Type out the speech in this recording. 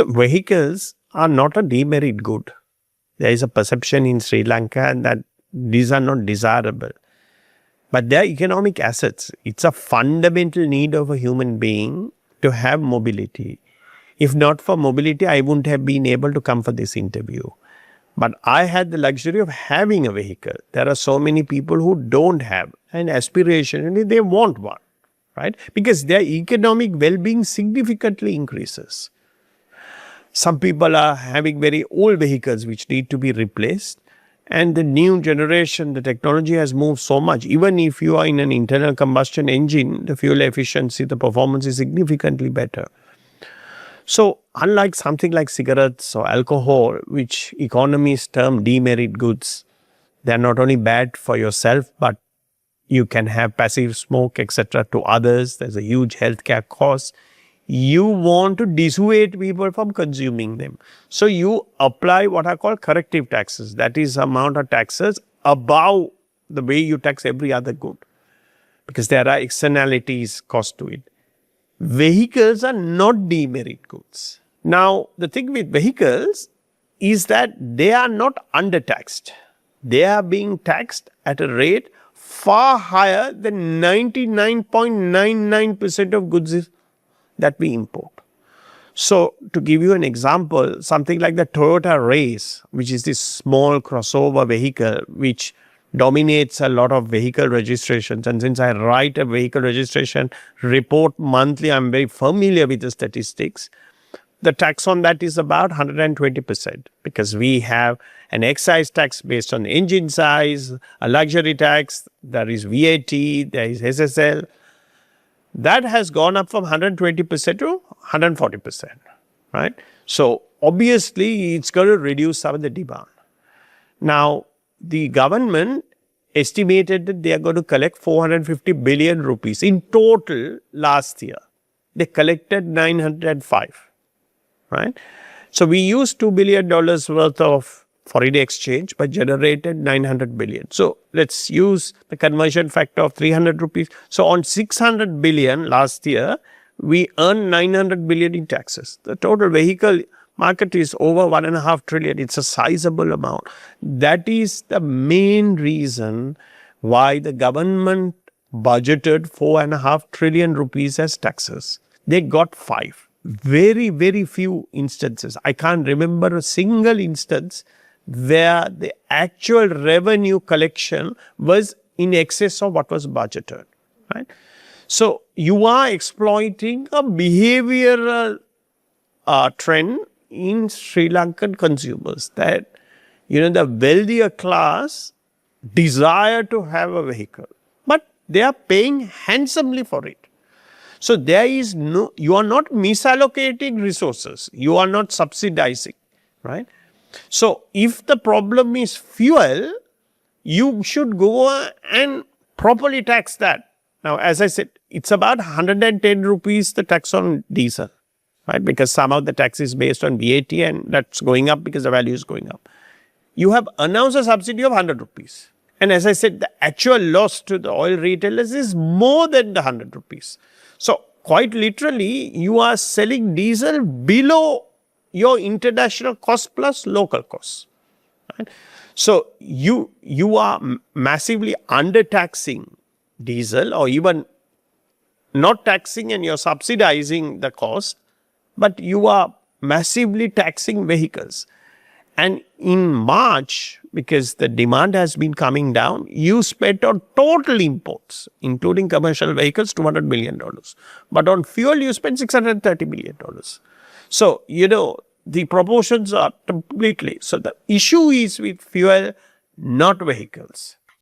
The vehicles are not a demerit good. There is a perception in Sri Lanka that these are not desirable. But they are economic assets. It's a fundamental need of a human being to have mobility. If not for mobility, I wouldn't have been able to come for this interview. But I had the luxury of having a vehicle. There are so many people who don't have, and aspirationally they want one, right? Because their economic well-being significantly increases. Some people are having very old vehicles which need to be replaced. And the new generation, the technology has moved so much. Even if you are in an internal combustion engine, the fuel efficiency, the performance is significantly better. So, unlike something like cigarettes or alcohol, which economists term demerit goods, they are not only bad for yourself, but you can have passive smoke, etc. to others. There's a huge healthcare cost. You want to dissuade people from consuming them. So, you apply what are called corrective taxes. That is amount of taxes above the way you tax every other good. Because there are externalities cost to it. Vehicles are not demerit goods. Now, the thing with vehicles is that they are not undertaxed. They are being taxed at a rate far higher than 99.99% of goods that we import. So, to give you an example, something like the Toyota Race, which is this small crossover vehicle which dominates a lot of vehicle registrations. And since I write a vehicle registration report monthly, I'm very familiar with the statistics. The tax on that is about 120% because we have an excise tax based on engine size, a luxury tax, there is VAT, there is SSL. That has gone up from 120% to 140%, right? So, obviously, it's going to reduce some of the demand. Now, the government estimated that they are going to collect 450 billion rupees in total last year. They collected 905, right? So, we used $2 billion worth of foreign exchange but generated 900 billion. So, let's use the conversion factor of 300 rupees. So, on 600 billion last year, we earned 900 billion in taxes. The total vehicle market is over 1.5 trillion. It's a sizable amount. That is the main reason why the government budgeted 4.5 trillion rupees as taxes. They got 5. Very, very few instances. I can't remember a single instance where the actual revenue collection was in excess of what was budgeted, right? So, you are exploiting a behavioral trend in Sri Lankan consumers that, the wealthier class desire to have a vehicle, but they are paying handsomely for it. So, you are not misallocating resources, you are not subsidizing, right? So, if the problem is fuel, you should go and properly tax that. Now, as I said, it's about 110 rupees the tax on diesel, right? Because some of the tax is based on VAT and that's going up because the value is going up. You have announced a subsidy of 100 rupees. And as I said, the actual loss to the oil retailers is more than the 100 rupees. So, quite literally, you are selling diesel below your international cost plus local costs, right? So, you are massively undertaxing diesel or even not taxing and you're subsidizing the cost, but you are massively taxing vehicles. And in March, because the demand has been coming down, you spent on total imports, including commercial vehicles, $200 million. But on fuel, you spent $630 million. So, the proportions are completely. So, the issue is with fuel, not vehicles.